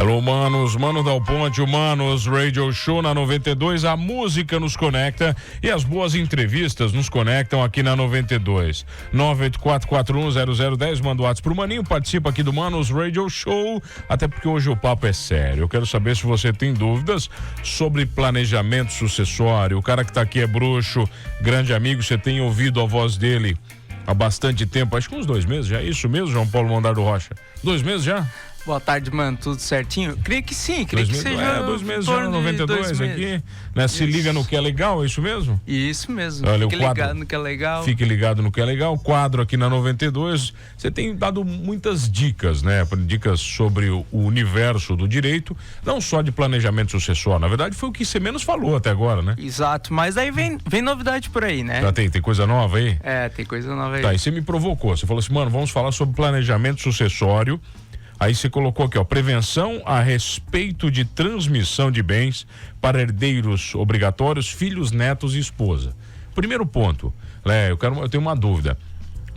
Hello, manos, Mano Dal Ponte, Humanos Radio Show na 92, a música nos conecta e as boas entrevistas nos conectam aqui na 92. 984410010, manda o WhatsApp pro Maninho, participa aqui do Manos Radio Show, até porque hoje o papo é sério. Eu quero saber se você tem dúvidas sobre planejamento sucessório. O cara que tá aqui é bruxo, grande amigo, você tem ouvido a voz dele há bastante tempo, acho que uns 2 meses já, é isso mesmo, João Paulo Mondardo Rocha? 2 meses já? Boa tarde, mano, tudo certinho? Creio que sim, creio que seja 2 meses já no 92 aqui, né? Se liga no que é legal, é isso mesmo? Isso mesmo, olha, fique ligado no que é legal. Fique ligado no que é legal, o quadro aqui na 92, você tem dado muitas dicas, né? Dicas sobre o universo do direito, não só de planejamento sucessório, na verdade foi o que você menos falou até agora, né? Exato, mas aí vem novidade por aí, né? Já tem coisa nova aí? É, tem coisa nova aí. Tá, e você me provocou, você falou assim, mano, vamos falar sobre planejamento sucessório. Aí você colocou aqui, ó, prevenção a respeito de transmissão de bens para herdeiros obrigatórios, filhos, netos e esposa. Primeiro ponto, eu tenho uma dúvida.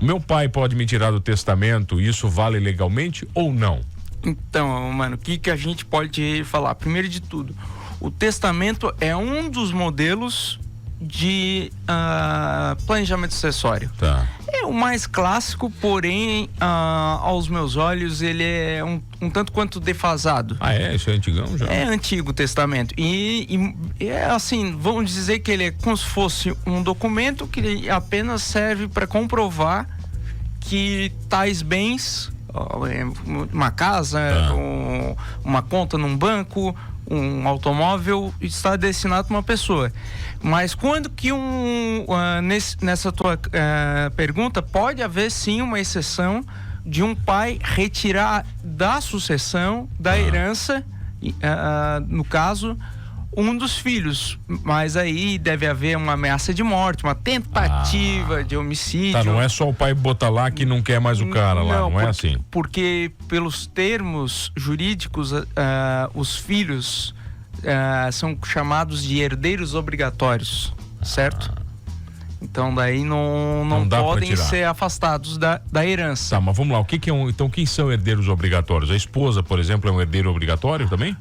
O meu pai pode me tirar do testamento e isso vale legalmente ou não? Então, mano, o que a gente pode falar? Primeiro de tudo, o testamento é um dos modelos de planejamento sucessório. Tá. É o mais clássico, porém, aos meus olhos, ele é um tanto quanto defasado. Ah, é? Isso é antigão já? É antigo testamento. E é assim, vamos dizer que ele é como se fosse um documento que apenas serve para comprovar que tais bens, uma casa, uma conta num banco, um automóvel, está destinado a uma pessoa. Mas quando que nessa tua pergunta, pode haver sim uma exceção de um pai retirar da sucessão, da herança, no caso, um dos filhos, mas aí deve haver uma ameaça de morte, uma tentativa de homicídio. Tá, não é só o pai botar lá que não quer mais o cara lá, não é assim? Porque pelos termos jurídicos, os filhos são chamados de herdeiros obrigatórios, certo? Então daí não podem ser afastados da herança. Tá, mas vamos lá, o que é então quem são herdeiros obrigatórios? A esposa, por exemplo, é um herdeiro obrigatório também?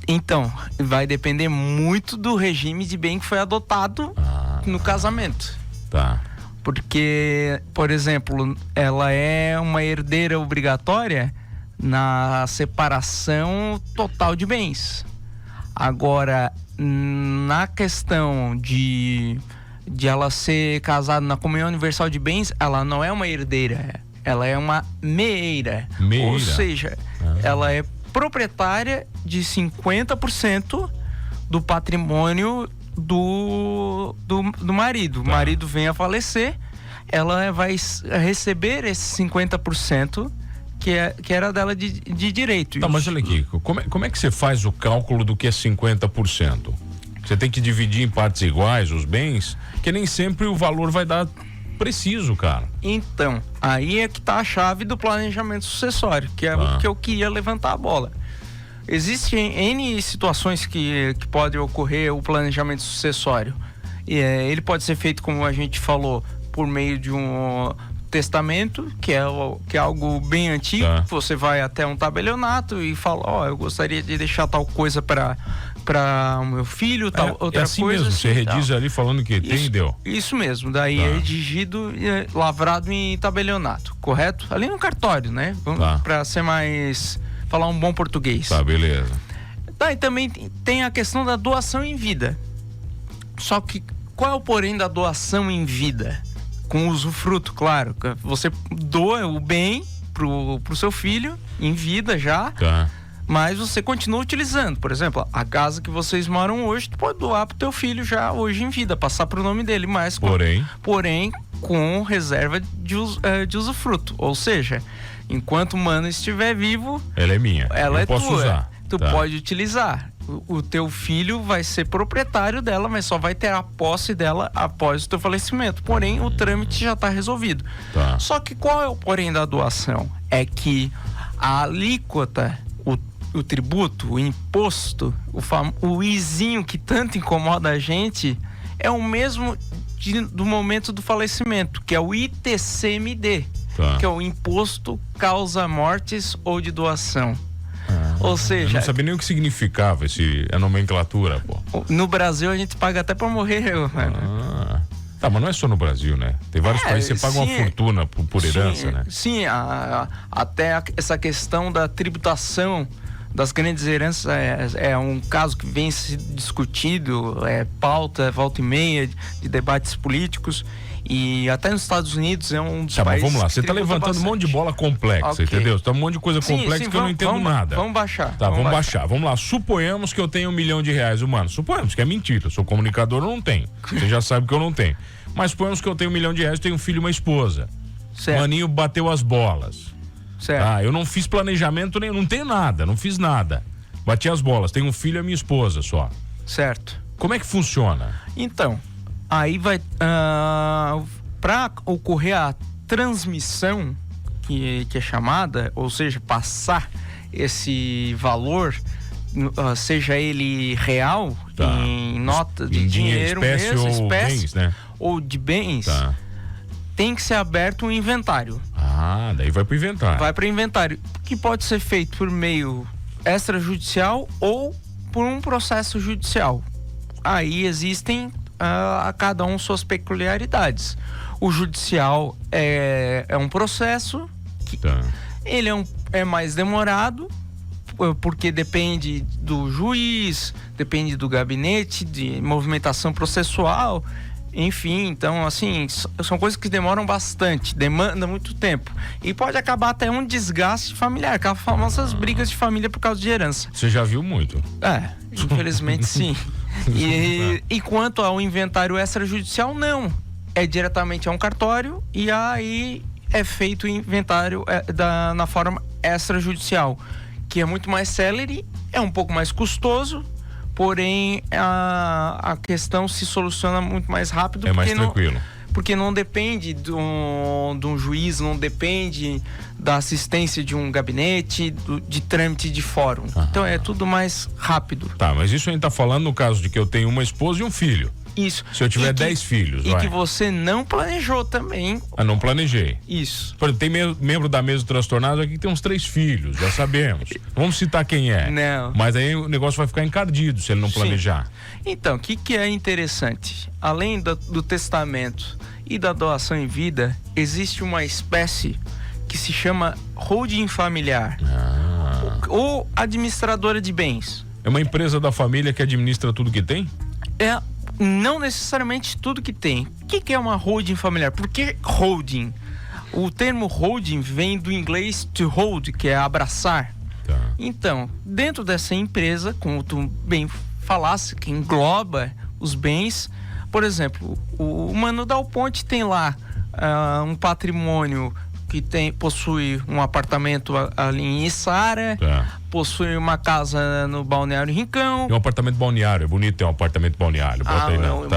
Então, vai depender muito do regime de bem que foi adotado no casamento. Tá. Porque, por exemplo, ela é uma herdeira obrigatória na separação total de bens. Agora, na questão de ela ser casada na comunhão universal de bens, ela não é uma herdeira, ela é uma meeira. Ou seja, ela é proprietária de 50% do patrimônio do marido. O marido vem a falecer, ela vai receber esse 50% que era dela de direito. Tá, mas olha aqui, como é que você faz o cálculo do que é 50%? Você tem que dividir em partes iguais os bens, que nem sempre o valor vai dar preciso, cara. Então, aí é que tá a chave do planejamento sucessório, que é o que eu queria levantar a bola. Existem N situações que pode ocorrer o planejamento sucessório. Ele pode ser feito, como a gente falou, por meio de um testamento, que é algo bem antigo. Você vai até um tabelionato e fala, eu gostaria de deixar tal coisa para o meu filho, tal outra assim coisa. Mesmo, você redige ali falando que tem e deu. Isso mesmo, daí é redigido e lavrado em tabelionato, correto? Ali no cartório, né? Para ser mais, falar um bom português. Tá, beleza. E também tem a questão da doação em vida. Só que qual é o porém da doação em vida? Com usufruto, claro. Você doa o bem pro seu filho em vida já, mas você continua utilizando. Por exemplo, a casa que vocês moram hoje, tu pode doar pro teu filho já hoje em vida, passar pro nome dele, mas porém com reserva de usufruto. Ou seja, enquanto o mano estiver vivo, ela é minha. Ela é posso tua. Usar. Tu pode utilizar. O teu filho vai ser proprietário dela, mas só vai ter a posse dela após o teu falecimento. Porém, o trâmite já está resolvido. Só que qual é o porém da doação? É que a alíquota, o tributo, o imposto, o izinho que tanto incomoda a gente, é o mesmo do momento do falecimento, que é o ITCMD, que é o Imposto Causa Mortes ou de Doação. Ou seja... Eu não sabia nem o que significava a nomenclatura, pô. No Brasil a gente paga até pra morrer, mano. Tá, mas não é só no Brasil, né? Tem vários países que você paga uma fortuna por herança, né? Sim, até essa questão da tributação das grandes heranças é um caso que vem se discutido, pauta, volta e meia de debates políticos. E até nos Estados Unidos é um dos países. Mas vamos lá, você tá levantando bastante. Um monte de bola complexa, entendeu? Tá um monte de coisa complexa que eu não entendo nada. Vamos baixar. Tá, vamos baixar. Vamos lá, suponhamos que eu tenho R$1 milhão, humano. Suponhamos que é mentira. Eu sou comunicador, eu não tenho. Você já sabe que eu não tenho. Mas suponhamos que eu tenho R$1 milhão, tenho um filho e uma esposa. Certo. Maninho bateu as bolas. Certo. Tá, eu não fiz planejamento nenhum, não tenho nada, não fiz nada. Bati as bolas, tenho um filho e a minha esposa só. Certo. Como é que funciona? Então, aí vai... para ocorrer a transmissão, que é chamada, ou seja, passar esse valor, seja ele real, em nota de dinheiro mesmo, espécie, bens, né? Ou de bens, tem que ser aberto um inventário. Daí vai pro inventário. Vai pro inventário, que pode ser feito por meio extrajudicial ou por um processo judicial. Aí existem a cada um suas peculiaridades. O judicial é um processo que ele é mais demorado, porque depende do juiz, depende do gabinete, de movimentação processual, enfim. Então, assim, são coisas que demoram bastante, demanda muito tempo. E pode acabar até um desgaste familiar, aquelas famosas brigas de família por causa de herança. Você já viu muito? Infelizmente sim. E quanto ao inventário extrajudicial, não. É diretamente a um cartório e aí é feito o inventário na forma extrajudicial, que é muito mais célere, é um pouco mais custoso, porém a questão se soluciona muito mais rápido. É mais tranquilo. Porque não depende de um juiz, não depende da assistência de um gabinete, de trâmite de fórum. Então é tudo mais rápido. Tá, mas isso a gente tá falando no caso de que eu tenho uma esposa e um filho. Isso. Se eu tiver 10 filhos, E que você não planejou também. Não planejei. Isso. Por exemplo, tem membro da mesa do transtornado aqui que tem uns 3 filhos, já sabemos. Não vamos citar quem é. Não. Mas aí o negócio vai ficar encardido se ele não planejar. Então, o que é interessante? Além do testamento e da doação em vida, existe uma espécie que se chama holding familiar. Ou administradora de bens. É uma empresa da família que administra tudo que tem? Não necessariamente tudo que tem. O que é uma holding familiar? Por que holding? O termo holding vem do inglês to hold, que é abraçar. Então, dentro dessa empresa, como tu bem falasse, que engloba os bens, por exemplo, o Mano Dal Ponte tem lá um patrimônio que possui um apartamento ali em Içara, possui uma casa no Balneário Rincão. Tem um apartamento balneário, é bonito ter um apartamento balneário. Bota aí, não.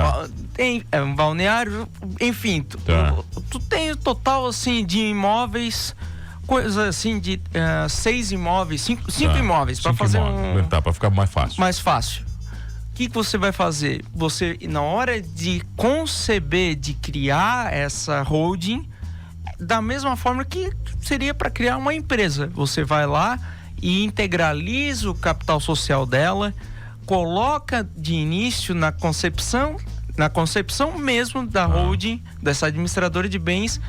Tem um balneário, enfim, tu tem o total assim de imóveis, coisa assim de 6 imóveis, 5 imóveis, para fazer para ficar mais fácil. Mais fácil. O que você vai fazer? Você, na hora de conceber, de criar essa holding, da mesma forma que seria para criar uma empresa. Você vai lá e integraliza o capital social dela, coloca de início na concepção mesmo da holding, dessa administradora de bens,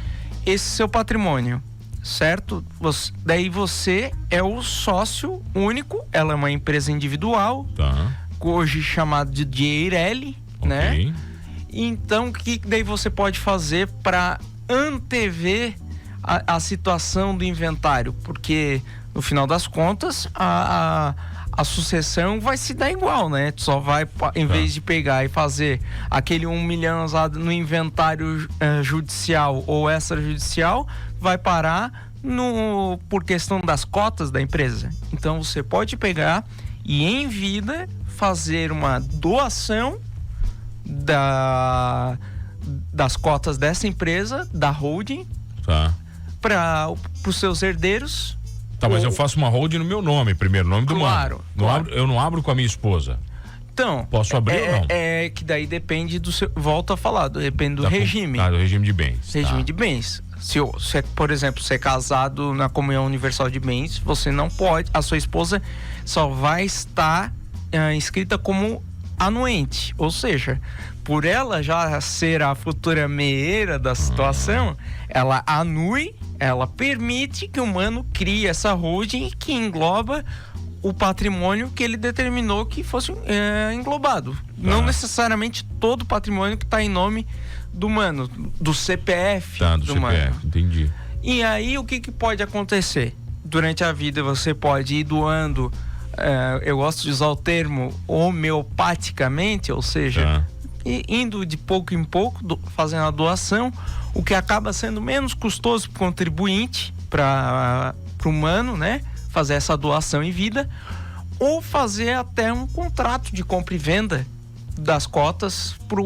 esse seu patrimônio, certo? Daí você é o sócio único, ela é uma empresa individual, hoje chamada de Eireli, né? Então, o que daí você pode fazer para antever a situação do inventário? Porque no final das contas a sucessão vai se dar igual, né? Tu só vai, em vez de pegar e fazer aquele 1 milhão usado no inventário judicial ou extrajudicial, vai parar por questão das cotas da empresa. Então você pode pegar e em vida fazer uma doação das cotas dessa empresa, da holding, para os seus herdeiros. Mas eu faço uma holding no meu nome, primeiro nome do mano. Claro. Eu não abro com a minha esposa. Então, posso abrir ou não? É que daí depende do seu, volto a falar, depende do regime. Do regime de bens. Regime de bens. por exemplo, você é casado na comunhão universal de bens, você não pode, a sua esposa só vai estar inscrita como anuente, ou seja, por ela já ser a futura meeira da situação, ela anui, ela permite que o mano crie essa holding que engloba o patrimônio que ele determinou que fosse englobado. Não necessariamente todo o patrimônio que está em nome do mano, do CPF do CPF, mano. Entendi. E aí o que pode acontecer? Durante a vida você pode ir doando, eu gosto de usar o termo homeopaticamente, ou seja, indo de pouco em pouco, fazendo a doação, o que acaba sendo menos custoso para o contribuinte, para o mano, né? Fazer essa doação em vida, ou fazer até um contrato de compra e venda das cotas para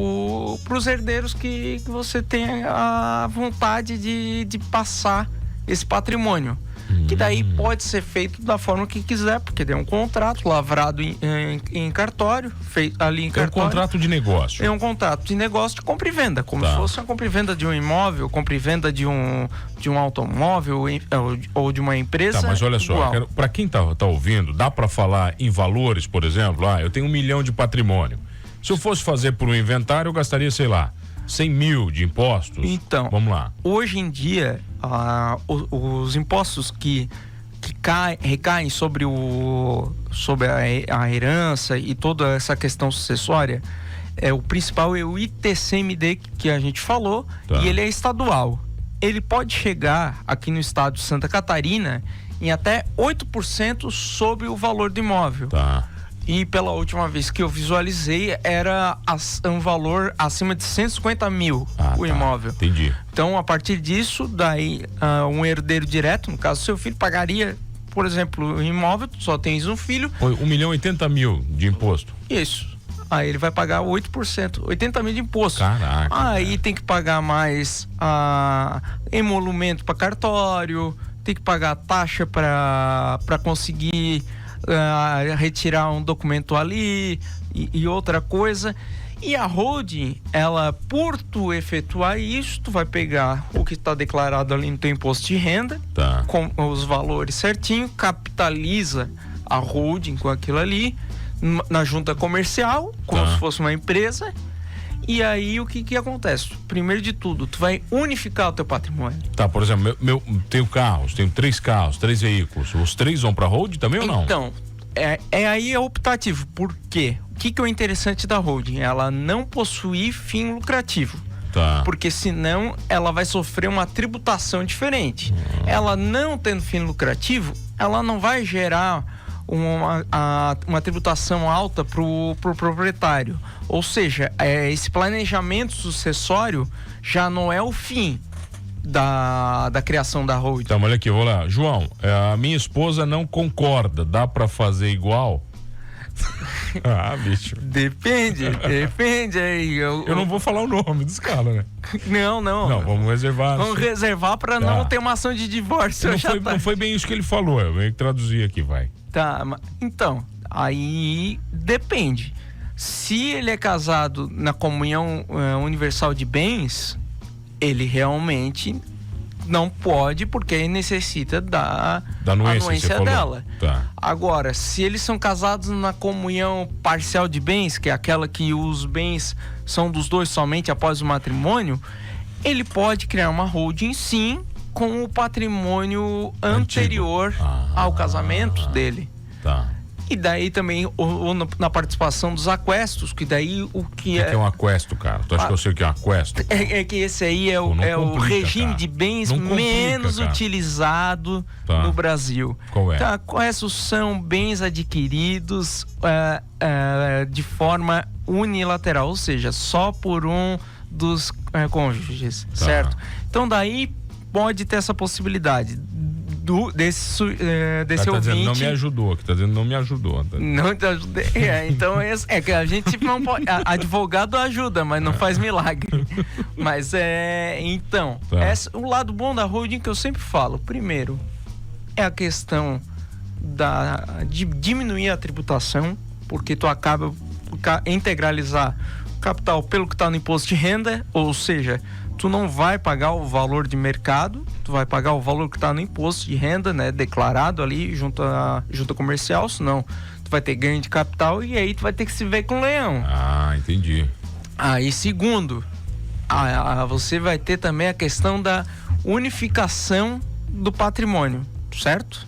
os herdeiros que você tem a vontade de passar esse patrimônio. Que daí pode ser feito da forma que quiser, porque tem um contrato lavrado em cartório, feito ali em cartório. É um contrato de negócio. É um contrato de negócio de compra e venda, como se fosse uma compra e venda de um imóvel, compra e venda de um automóvel ou de uma empresa. Tá, mas olha só, para quem tá ouvindo, dá para falar em valores, por exemplo, eu tenho 1 milhão de patrimônio. Se eu fosse fazer por um inventário, eu gastaria, sei lá, 100 mil de impostos. Então, vamos lá. Hoje em dia, os impostos que recaem sobre a herança e toda essa questão sucessória, o principal é o ITCMD que a gente falou, e ele é estadual. Ele pode chegar aqui no estado de Santa Catarina em até 8% sobre o valor do imóvel. E pela última vez que eu visualizei, era um valor acima de 150 mil o imóvel. Entendi. Então, a partir disso, daí um herdeiro direto, no caso seu filho, pagaria, por exemplo, o imóvel, só tens um filho. 1.080.000 de imposto. Isso. Aí ele vai pagar 8%, 80 mil de imposto. Caraca. Aí tem que pagar mais emolumento para cartório, tem que pagar taxa para conseguir retirar um documento ali e outra coisa. E a holding, ela, por tu efetuar isso, tu vai pegar o que está declarado ali no teu imposto de renda, com os valores certinho, capitaliza a holding com aquilo ali na junta comercial, como se fosse uma empresa. E aí o que acontece? Primeiro de tudo, tu vai unificar o teu patrimônio. Por exemplo, tenho 3 carros, 3 veículos. Os 3 vão pra holding também ou não? Então, aí é optativo. Por quê? O que é o interessante da holding? Ela não possuir fim lucrativo. Porque senão ela vai sofrer uma tributação diferente. Ela não tendo fim lucrativo, ela não vai gerar uma tributação alta pro proprietário. Ou seja, esse planejamento sucessório já não é o fim da criação da holding. Então, olha aqui, vou lá. João, a minha esposa não concorda, dá pra fazer igual? Bicho. Depende aí. Eu não vou falar o nome dos caras, né? Não. Não, vamos reservar. Vamos reservar pra não ter uma ação de divórcio. Não foi bem isso que ele falou, eu venho traduzir aqui, vai. Então, aí depende. Se ele é casado na comunhão universal de bens, ele realmente não pode, porque ele necessita da anuência dela. Agora, se eles são casados na comunhão parcial de bens, que é aquela que os bens são dos dois somente após o matrimônio, ele pode criar uma holding, sim, com o patrimônio anterior ao casamento dele. E daí também na participação dos aquestos, que daí o que é um aquesto, cara? Tu acha que eu sei o que é um aquesto? É que esse aí é o regime de bens menos utilizado no Brasil. Qual é? Então, aquestos são bens adquiridos de forma unilateral, ou seja, só por um dos cônjuges, certo? Então daí pode ter essa possibilidade desse ouvinte. Dizendo, não me ajudou, que tá dizendo não me ajudou. Não te ajudei. Então é que a gente não pode. Advogado ajuda, mas não faz milagre. Mas então, o lado bom da holding que eu sempre falo, primeiro, é a questão de diminuir a tributação, porque tu acaba integralizar o capital pelo que está no imposto de renda, ou seja, tu não vai pagar o valor de mercado, tu vai pagar o valor que está no imposto de renda, né, declarado ali junto à junta comercial, senão tu vai ter ganho de capital e aí tu vai ter que se ver com o leão. Ah, entendi. Aí, segundo, você vai ter também a questão da unificação do patrimônio, certo?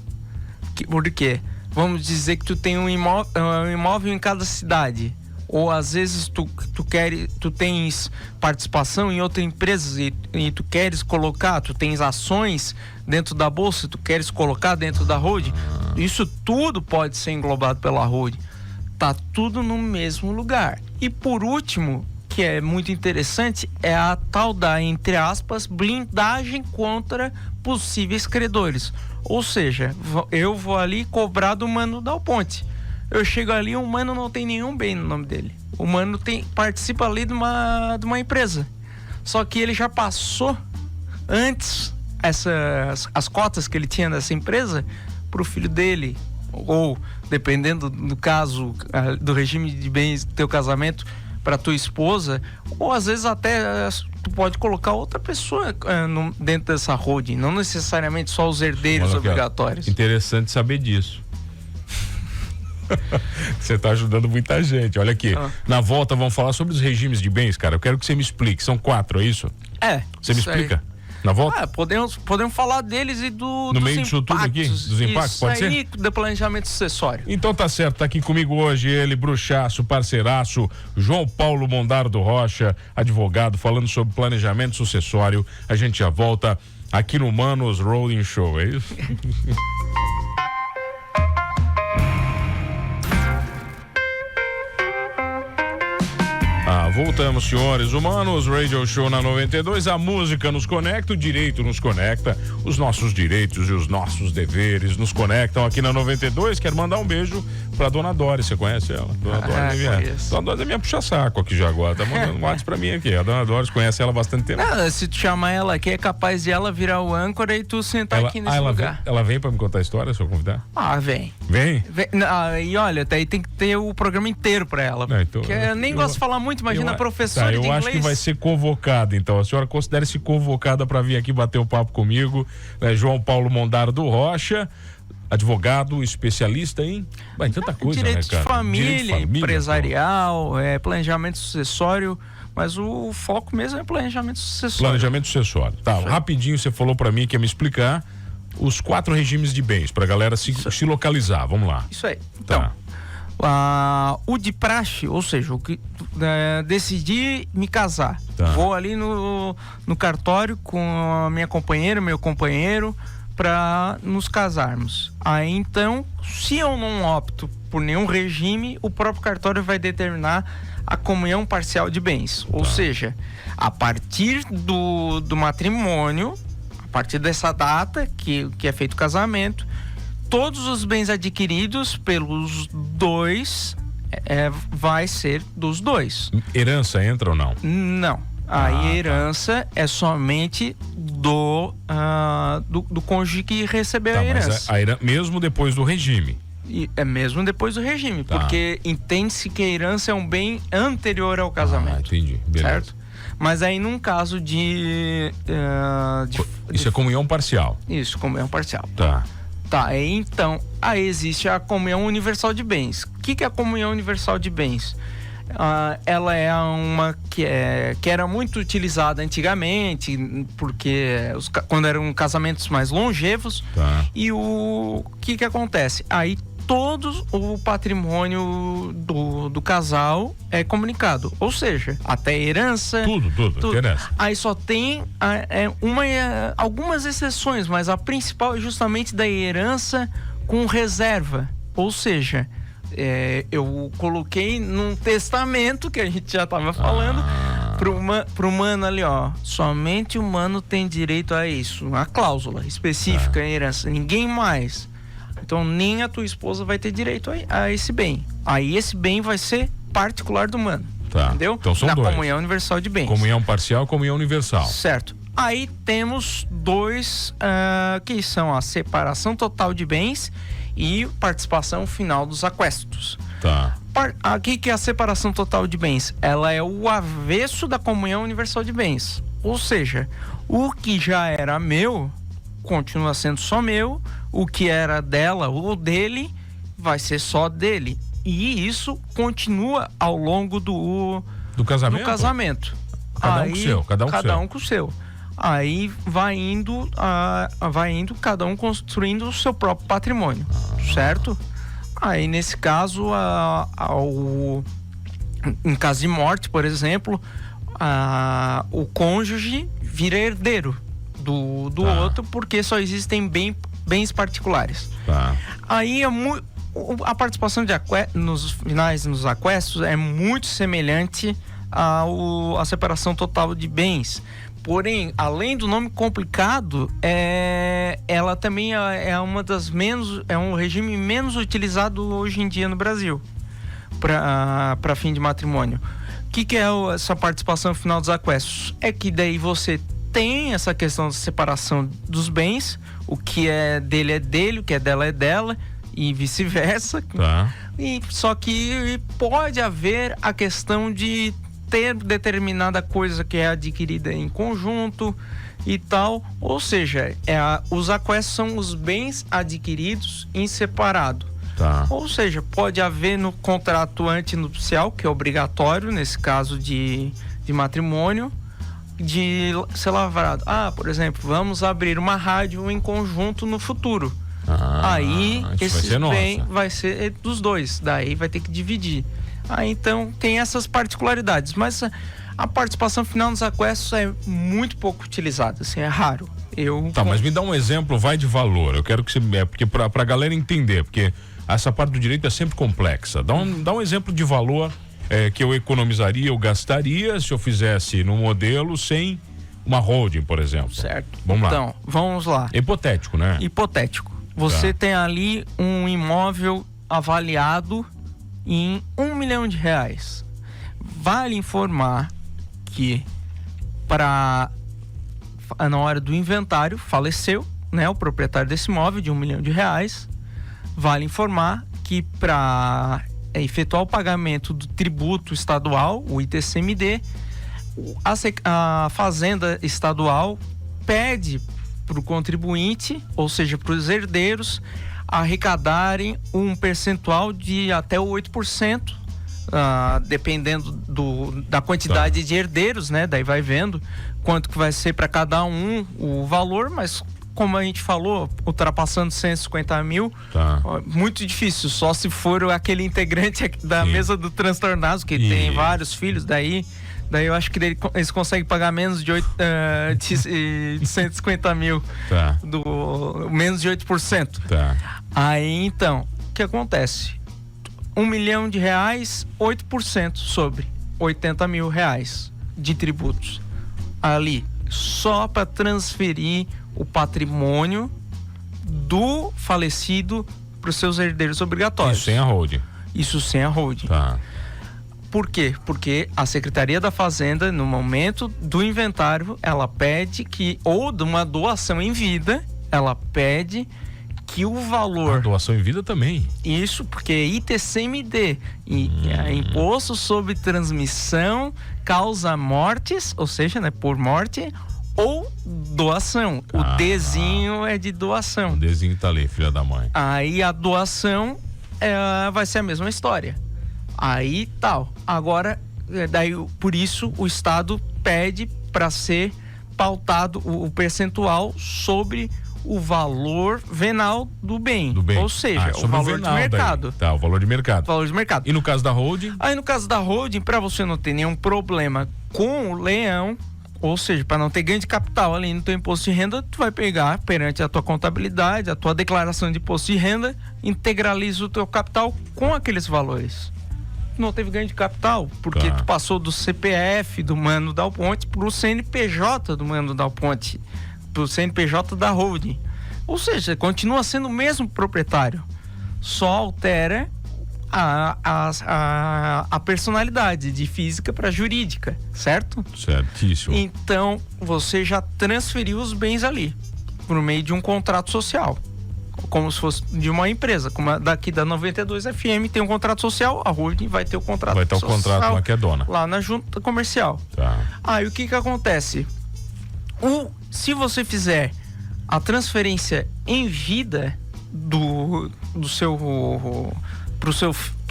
Por quê? Vamos dizer que tu tem um imóvel em cada cidade, ou às vezes tu tens participação em outra empresa e tu queres colocar, tu tens ações dentro da bolsa, tu queres colocar dentro da holding. Isso tudo pode ser englobado pela holding. Tá tudo no mesmo lugar. E por último, que é muito interessante, é a tal da, entre aspas, blindagem contra possíveis credores. Ou seja, eu vou ali cobrar do Mano Dal Ponte. Eu chego ali, o Mano não tem nenhum bem no nome dele. O Mano participa ali de uma empresa. Só que ele já passou antes as cotas que ele tinha dessa empresa para o filho dele. Ou, dependendo do caso, do regime de bens do teu casamento, para tua esposa. Ou às vezes até tu pode colocar outra pessoa dentro dessa holding. Não necessariamente só os herdeiros obrigatórios. Interessante saber disso. Você está ajudando muita gente. Olha aqui, na volta vamos falar sobre os regimes de bens, cara. Eu quero que você me explique. São 4, é isso? Você me explica? Aí. Na volta? Podemos falar deles e no meio disso tudo aqui? Dos impactos, isso pode aí, ser? Do planejamento sucessório. Então tá certo, tá aqui comigo hoje ele, bruxaço, parceiraço, João Paulo Mondardo Rocha, advogado, falando sobre planejamento sucessório. A gente já volta aqui no Manos Rolling Show, é isso? Voltamos, senhores humanos, Radio Show na 92, a música nos conecta, o direito nos conecta, os nossos direitos e os nossos deveres nos conectam aqui na 92. Quero mandar um beijo pra Dona Doris, você conhece ela? Dona Doris é minha puxa-saco aqui já agora, tá mandando um WhatsApp pra mim aqui. A Dona Doris conhece ela há bastante tempo. Se tu chamar ela aqui, é capaz de ela virar o âncora e tu sentar aqui nesse lugar. Ela vem pra me contar a história, se eu convidar? Vem. Vem? E olha, daí tem que ter o programa inteiro pra ela. Então, porque eu nem gosto de falar muito, imagina a professora de inglês. Eu acho que vai ser convocada, então. A senhora considere-se convocada para vir aqui bater um papo comigo. João Paulo Mondardo Rocha, advogado, especialista em tanta coisa, direito, né, cara? De família, empresarial, planejamento sucessório, mas o foco mesmo é planejamento sucessório. Planejamento sucessório. Tá, rapidinho você falou para mim que ia me explicar os 4 regimes de bens, pra galera se localizar. Vamos lá. Isso aí. Então, o de praxe, ou seja, o que decidi me casar. Vou ali no cartório com a minha companheira, meu companheiro, para nos casarmos. Aí então, se eu não opto por nenhum regime, o próprio cartório vai determinar a comunhão parcial de bens. Ou seja, a partir do matrimônio, a partir dessa data que é feito o casamento, todos os bens adquiridos pelos dois vai ser dos dois. Herança entra ou não? Não. A herança é somente do cônjuge que recebeu a herança. Mas mesmo depois do regime. É mesmo depois do regime, porque entende-se que a herança é um bem anterior ao casamento. Entendi. Beleza. Certo? Mas aí num caso isso é comunhão parcial. Isso, comunhão parcial. Então, aí existe a comunhão universal de bens. O que é a comunhão universal de bens? Ela é uma que era muito utilizada antigamente, porque quando eram casamentos mais longevos. E o que acontece? Aí todo o patrimônio do casal é comunicado, ou seja, até herança, tudo. Herança. Aí só tem algumas exceções, mas a principal é justamente da herança com reserva, ou seja, eu coloquei num testamento que a gente já estava falando pro mano ali, somente o mano tem direito a isso, uma cláusula específica em herança, ninguém mais. Então nem a tua esposa vai ter direito a esse bem. Aí esse bem vai ser particular do mano. Entendeu? Então são dois. Comunhão universal de bens. Comunhão parcial e comunhão universal. Certo. Aí temos dois que são a separação total de bens e participação final dos aquestos. O que é a separação total de bens? Ela é o avesso da comunhão universal de bens. Ou seja, o que já era meu continua sendo só meu, o que era dela ou dele vai ser só dele. E isso continua ao longo do casamento. Cada um com o seu. Cada um com o seu. Aí vai indo cada um construindo o seu próprio patrimônio, certo? Aí nesse caso, em caso de morte, por exemplo, o cônjuge vira herdeiro do outro, porque só existem bens particulares. Aí a participação nos aquestos é muito semelhante à separação total de bens. Porém, além do nome complicado, ela também é um regime menos utilizado hoje em dia no Brasil para fim de matrimônio. O que é essa participação final dos aquestos? É que daí você tem essa questão da separação dos bens, o que é dele, o que é dela e vice-versa. Só que pode haver a questão de ter determinada coisa que é adquirida em conjunto e tal, ou seja, os aquestos são os bens adquiridos em separado. Ou seja, pode haver no contrato antinupcial, que é obrigatório nesse caso de matrimônio, de ser lavrado. Por exemplo, vamos abrir uma rádio em conjunto no futuro. Aí esse bem vai ser dos dois, daí vai ter que dividir. Então tem essas particularidades, mas a participação final nos aquestos é muito pouco utilizada, assim, é raro. Mas me dá um exemplo, vai de valor. Eu quero que você, porque pra galera entender, porque essa parte do direito é sempre complexa. Dá um exemplo de valor que eu economizaria, eu gastaria se eu fizesse no modelo sem uma holding, por exemplo. Certo. Vamos lá. Hipotético, né? Hipotético. Você tem ali um imóvel avaliado em R$1 milhão. Vale informar que na hora do inventário faleceu, né, o proprietário desse imóvel de R$1 milhão. Vale informar que para efetuar o pagamento do tributo estadual, o ITCMD, a Fazenda Estadual pede para o contribuinte, ou seja, para os herdeiros, arrecadarem um percentual de até 8%, dependendo da quantidade de herdeiros, né? Daí vai vendo quanto que vai ser para cada um o valor, mas como a gente falou, ultrapassando 150 mil, muito difícil, só se for aquele integrante da mesa do transtornado, que tem vários filhos, daí eu acho que eles conseguem pagar menos de 150 mil, menos de 8%. Aí então, o que acontece? R$1 milhão, 8% sobre R$80 mil de tributos ali, só para transferir o patrimônio do falecido para os seus herdeiros obrigatórios. Isso sem a holding. Por quê? Porque a Secretaria da Fazenda, no momento do inventário, ela pede ou de uma doação em vida, ela pede que o valor... doação em vida também. Isso, porque ITCMD, Imposto sobre Transmissão, causa mortes, ou seja, né, por morte, ou doação. O Dzinho é de doação. O Dzinho tá ali, filha da mãe. Aí a doação vai ser a mesma história. Aí tal. Agora, daí por isso o Estado pede para ser pautado o percentual sobre o valor venal do bem. Ou seja, o valor de mercado. O valor de mercado. E no caso da holding? Aí no caso da holding, para você não ter nenhum problema com o leão, ou seja, para não ter ganho de capital ali no teu imposto de renda, tu vai pegar perante a tua contabilidade, a tua declaração de imposto de renda, integraliza o teu capital com aqueles valores. Não teve ganho de capital, porque tu passou do CPF do Mano Dal Ponte pro CNPJ do Mano Dal Ponte, pro CNPJ da holding. Ou seja, continua sendo o mesmo proprietário, só altera a personalidade de física para jurídica, certo? Certíssimo. Então, você já transferiu os bens ali, por meio de um contrato social. Como se fosse de uma empresa, como daqui da 92 FM tem um contrato social, a holding vai ter o contrato social. Vai ter o contrato lá que é dona. Lá na junta comercial. Aí o que acontece? Se você fizer a transferência em vida pros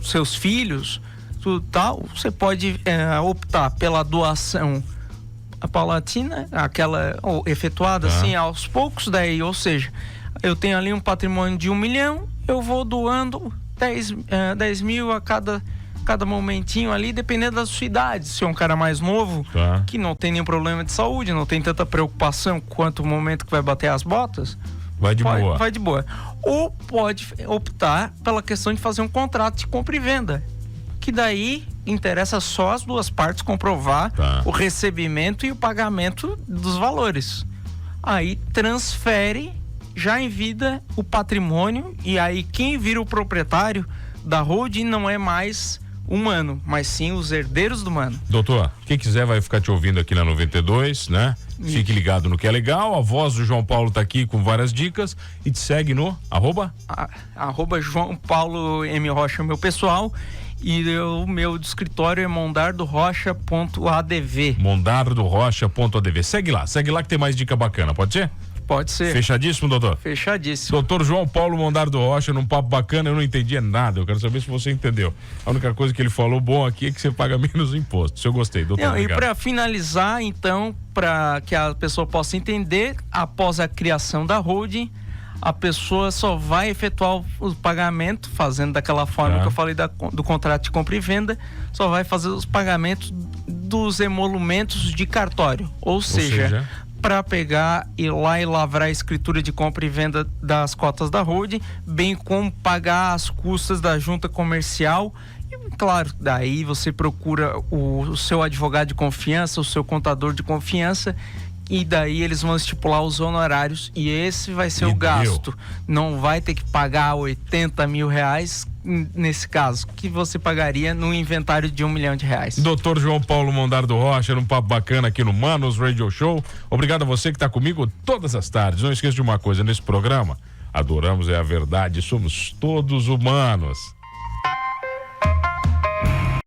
seus filhos, tudo tal, você pode optar pela doação paulatina, aquela efetuada assim aos poucos, daí, ou seja, eu tenho ali um patrimônio de 1 milhão, eu vou doando 10 mil a cada momentinho ali, dependendo da sua idade. Se é um cara mais novo, que não tem nenhum problema de saúde, não tem tanta preocupação quanto o momento que vai bater as botas, vai de boa. Ou pode optar pela questão de fazer um contrato de compra e venda, que daí interessa só as duas partes comprovar o recebimento e o pagamento dos valores. Aí transfere já em vida o patrimônio, e aí quem vira o proprietário da holding não é mais o mano, mas sim os herdeiros do mano. Doutor, quem quiser vai ficar te ouvindo aqui na 92, né? Fique ligado no que é legal. A voz do João Paulo tá aqui com várias dicas e te segue no arroba João Paulo M. Rocha, meu pessoal, e o meu do escritório é mondardorocha.adv. mondardorocha.adv. Segue lá que tem mais dica bacana, pode ser? Pode ser. Fechadíssimo, doutor? Fechadíssimo. Doutor João Paulo Mondardo Rocha, num papo bacana, eu não entendi nada, eu quero saber se você entendeu. A única coisa que ele falou bom aqui é que você paga menos imposto. Se eu gostei, doutor. E para finalizar, então, para que a pessoa possa entender, após a criação da holding, a pessoa só vai efetuar o pagamento, fazendo daquela forma que eu falei do contrato de compra e venda, só vai fazer os pagamentos dos emolumentos de cartório. Ou seja, para pegar e lá e lavrar a escritura de compra e venda das cotas da holding, bem como pagar as custas da junta comercial. E, claro, daí você procura o seu advogado de confiança, o seu contador de confiança, e daí eles vão estipular os honorários, e esse vai ser o gasto. Não vai ter que pagar 80 mil reais nesse caso, que você pagaria no inventário de R$1 milhão. Doutor João Paulo Mondardo Rocha, num papo bacana aqui no Manos Radio Show. Obrigado a você que está comigo todas as tardes. Não esqueça de uma coisa, nesse programa, adoramos a verdade, somos todos humanos.